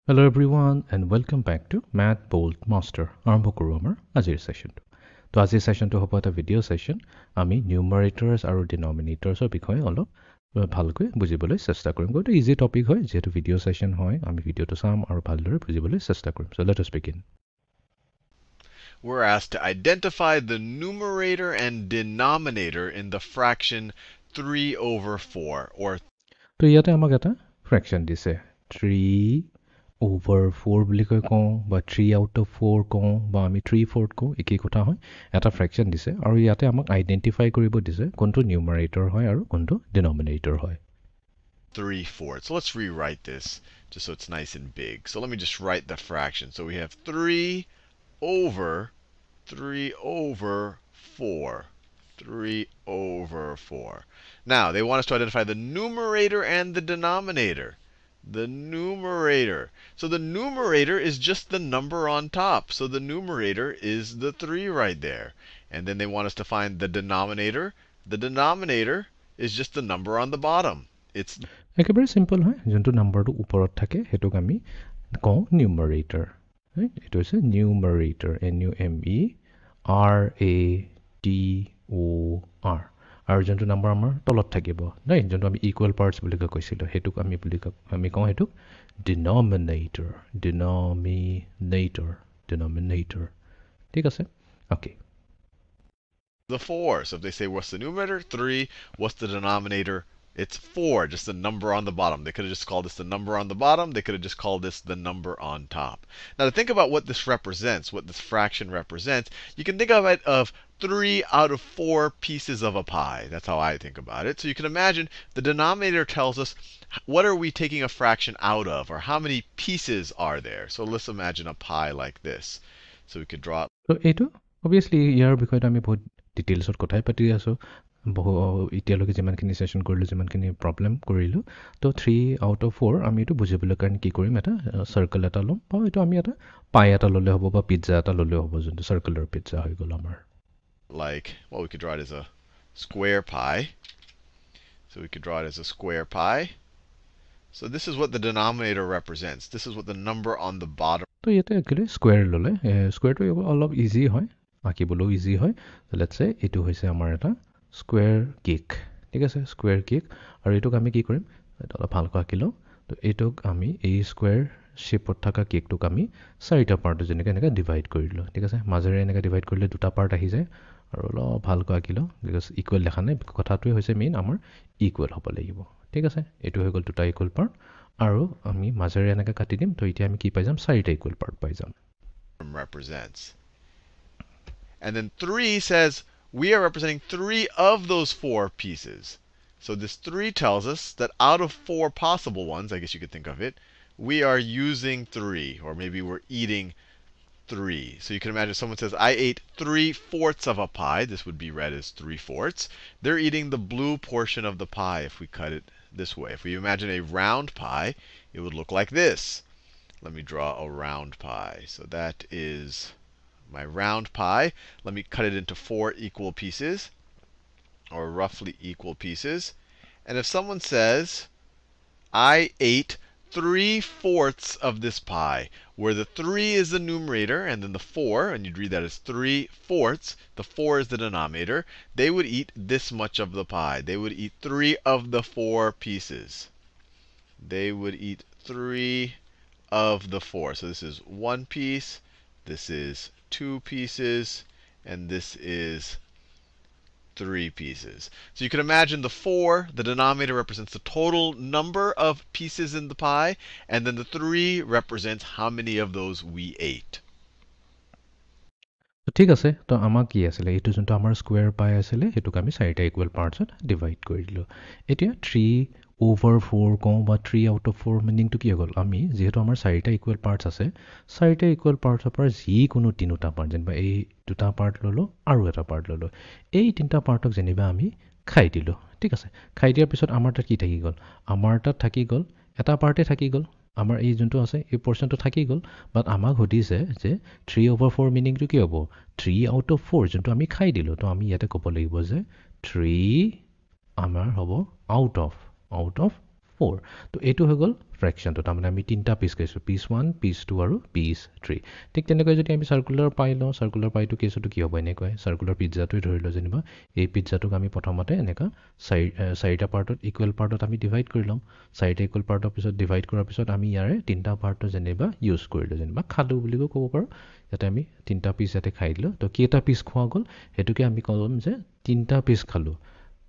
Hello everyone and welcome back to Math Bold Master. আৰম্ভ কৰোঁ আমাৰ আজিৰ সেশনটো। তো আজিৰ সেশনটো হ'ব এটা ভিডিঅ' সেশন। আমি নিউমাৰেটৰ্ছ আৰু ডিনমিনেটৰ্ছৰ বিষয়ে অলপ ভালকৈ বুজিবলৈ চেষ্টা কৰিম। গতিকে ইজি টপিক হয়, যেহেতু ভিডিঅ' সেশন হয়, আমি ভিডিঅ'টো চাম আৰু ভালদৰে বুজিবলৈ চেষ্টা কৰিম। So let us begin. We're asked to identify the numerator and denominator in the fraction 3/4, or তো ইয়াতে আমাক এটা ফ্ৰেকশ্যন দিছে 3/4 বুলি কৈ কওঁ বা 3/4 কওঁ বা আমি 3/4 কওঁ, একেই কথা হয়। এটা ফ্ৰেকশ্যন দিছে আৰু ইয়াতে আমাক আইডেণ্টিফাই কৰিব দিছে কোনটো নিউমাৰেটৰ হয় আৰু কোনটো ডিনমিনেটৰ হয়। 3/4. So let's rewrite this just so it's nice and big. So let me just write the fraction. So we have 3/4. 3/4. Now, they want us to identify the numerator and the denominator. The numerator. So the numerator is just the number on top. So the numerator is the 3 right there. And then they want us to find the denominator. The denominator is just the number on the bottom. It's একেবাৰে simple হয়। যোনটো নাম্বাৰটো ওপৰত থাকে সেইটোক আমি কওঁ নিউমাৰেটৰ। এইটো হৈছে নিউমাৰেটৰ, NUMERATOR। আৰু যোনটো নাম্বাৰ আমাৰ তলত থাকিব, নাই যোনটো আমি ইকুৱেল পাৰ্টছ বুলি কৈছিলোঁ, সেইটোক আমি কওঁ সেইটোক ডিনমিনেটৰ। ডিনমিনেটৰ ঠিক আছে, okay. the 4. So if they say, what's the numerator? 3. What's the denominator? It's 4, just the number on the bottom. They could have just called this the number on the bottom. They could have just called this the number on top. Now, to think about what this represents, what this fraction represents, you can think of it of 3 out of 4 pieces of a pie. That's how I think about it. So you can imagine the denominator tells us what are we taking a fraction out of, or how many pieces are there. So let's imagine a pie like this. So we could draw it. So এইটো obviously ইয়াৰ বিষয়ত আমি বহুত ডিটেইলছত কথাই পাতি আছোঁ। এতিয়ালৈকে যিমানখিনি ছেশ্যন কৰিলোঁ, যিমানখিনি প্ৰব্লেম কৰিলোঁ, তো 3/4 আমি এইটো বুজিবলৈ কাৰণে কি কৰিম, এটা চাৰ্কেল এটা ল'ম, বা এইটো আমি এটা পাই এটা ল'লে হ'ব বা পিজ্জা এটা ল'লেও হ'ব, যোনটো চাৰ্কেলৰ পিজ্জা হৈ গ'ল আমাৰ। Like, well, we could draw it as a square pie. So we could draw it as a square pie. So this is what the denominator represents. This is what the number on the bottom. তো ইয়াতে actually square ল'লে, স্কুৱেৰটো অলপ easy হয়, আঁকিবলৈও easy হয়। Let's চে এইটো হৈছে আমাৰ এটা স্কুৱেৰ কেক, ঠিক আছে, স্কুৱেৰ কেক। আৰু এইটোক আমি কি কৰিম, এটা অলপ ভালকৈ আঁকি লওঁ। তো এইটোক আমি এই স্কুৱেৰ শ্বেপত থকা কেকটোক আমি 4টা পাৰ্টত যেনেকৈ এনেকৈ ডিভাইড কৰিলোঁ, ঠিক আছে। মাজেৰে এনেকৈ ডিভাইড কৰিলে 2টা পাৰ্ট আহি যায়। আৰু অলপ ভালকৈ আঁকি লওঁ, বিকজ ইকুৱেল দেখা নাই। কথাটোৱে হৈছে মেইন আমাৰ ইকুৱেল হ'ব লাগিব, ঠিক আছে। এইটো হৈ গ'ল 2টা ইকুৱেল পাৰ্ট। আৰু আমি মাজেৰে এনেকৈ কাটি দিম। তো এতিয়া আমি কি পাই যাম, 4টা ইকুৱেল পাৰ্ট পাই যাম। Represents. And then 3 says we are representing 3 of those 4 pieces. So this 3 tells us that out of 4 possible ones, I guess you could think of it, we are using 3, or maybe we're eating 3. So you can imagine someone says, I ate 3/4 of a pie. This would be read as 3/4. They're eating the blue portion of the pie if we cut it this way. If we imagine a round pie, it would look like this. Let me draw a round pie. So that is my round pie. Let me cut it into 4 equal pieces, or roughly equal pieces. And if someone says, I ate 3/4 of this pie, where the 3 is the numerator, and then the 4, and you'd read that as 3/4, the 4 is the denominator, they would eat this much of the pie. They would eat 3 of the 4 pieces. They would eat 3 of the 4. So this is 1 piece, this is 2 pieces, and this is 3 pieces. So you can imagine the 4, the denominator represents the total number of pieces in the pie, and then the 3 represents how many of those we ate. ঠিক আছে, তো আমাক কি আছিলে, এইটো যোনটো আমাৰ square পাই আছিলে, সেইটোক আমি 4টা ইকুৱেল পাৰ্টছত ডিভাইড কৰি দিলোঁ। এতিয়া 3/4 কওঁ বা 3/4 মিনিংটো কি হৈ গ'ল, আমি যিহেতু আমাৰ 4টা ইকুৱেল পাৰ্টছ আছে, 4টা ইকুৱেল পাৰ্টছৰ পৰা যিকোনো 3টা পাৰ্ট, যেনিবা এই 2টা পাৰ্ট ল'লোঁ আৰু এটা পাৰ্ট ল'লোঁ, এই 3টা পাৰ্টক যেনিবা আমি খাই দিলোঁ, ঠিক আছে। খাই দিয়াৰ পিছত আমাৰ তাত কি থাকি গ'ল, আমাৰ তাত থাকি গ'ল এটা পাৰ্টে থাকি গ'ল, আমাৰ এই যোনটো আছে এই পৰ্চনটো থাকি গ'ল। বাট আমাক সুধিছে যে 3/4 মিনিংটো কি হ'ব, 3/4 যোনটো আমি খাই দিলোঁ। তো আমি ইয়াতে ক'ব লাগিব যে 3 আমাৰ হ'ব আউট অফ 4 তো এইটো হৈ গ'ল ফ্ৰেকশ্যনটো তাৰমানে আমি তিনিটা পিচ কৈছোঁ পিচ 1 পিচ 2 আৰু পিচ 3 ঠিক তেনেকৈ যদি আমি চাৰ্কুলাৰ পাই লওঁ চাৰ্কুলাৰ পাইটো কেছতো কি হ'ব এনেকৈ চাৰ্কুলাৰ পিজ্জাটোৱে ধৰি লওঁ যেনিবা এই পিজ্জাটোক আমি প্ৰথমতে এনেকুৱা চাৰিটা পাৰ্টত ইকুৱেল পাৰ্টত আমি ডিভাইড কৰি ল'ম চাৰিটা ইকুৱেল পাৰ্টৰ পিছত ডিভাইড কৰাৰ পিছত আমি ইয়াৰে তিনিটা পাৰ্টটো যেনিবা ইউজ কৰিলোঁ যেনিবা খালোঁ বুলিও ক'ব পাৰোঁ ইয়াতে আমি তিনিটা পিচ ইয়াতে খাই দিলোঁ তো কেইটা পিচ খোৱা গ'ল সেইটোকে আমি ক'ম যে তিনিটা পিচ খালোঁ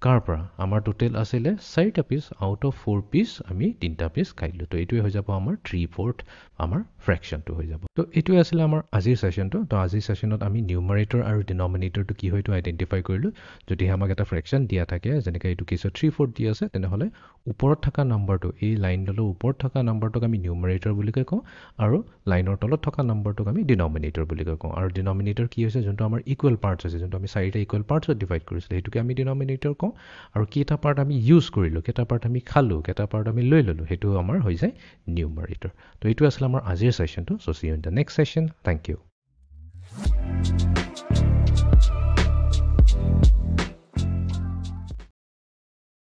কাৰ পৰা আমাৰ টোটেল আছিলে 4টা পিচ আউট অফ 4 পিচ আমি 3টা পিচ খাইলোঁ তো এইটোৱে হৈ যাব আমাৰ 3/4 আমাৰ ফ্ৰেকশ্যনটো হৈ যাব তো এইটোৱে আছিলে আমাৰ আজিৰ সেশনটো তো আজিৰ সেশনত আমি নিউমাৰেটৰ আৰু ডিনমিনেটৰটো কি হয়তো আইডেন্টিফাই কৰিলোঁ যদি আমাক এটা ফ্ৰেকশ্যন দিয়া থাকে যেনেকৈ এইটো কেছত 3/4 দি আছে তেনেহ'লে ওপৰত থকা নাম্বাৰটো এই লাইনডালৰ ওপৰত থকা নাম্বাৰটোক আমি নিউমাৰেটৰ বুলি কওঁ আৰু লাইনৰ তলত থকা নাম্বাৰটোক আমি ডিনমিনেটৰ বুলি কওঁ আৰু ডিনমিনেটৰ কি হৈছে যোনটো আমাৰ ইকুৱেল পাৰ্টছ আছে যোনটো আমি 4টা ইকুৱেল পাৰ্টছত ডিভাইড কৰিছিলোঁ সেইটোকে আমি ডিনমিনেটৰ কওঁ আৰু কেইটা পাৰ্ট আমি ইউজ কৰিলোঁ কেইটা পাৰ্ট আমি খালোঁ কেইটা পাৰ্ট আমি লৈ ল'লোঁ সেইটো আমাৰ হৈ যায় নিউমাৰেটৰ তো এইটো আছিলে আমাৰ আজিৰ সেশনটো so see you in the next session thank U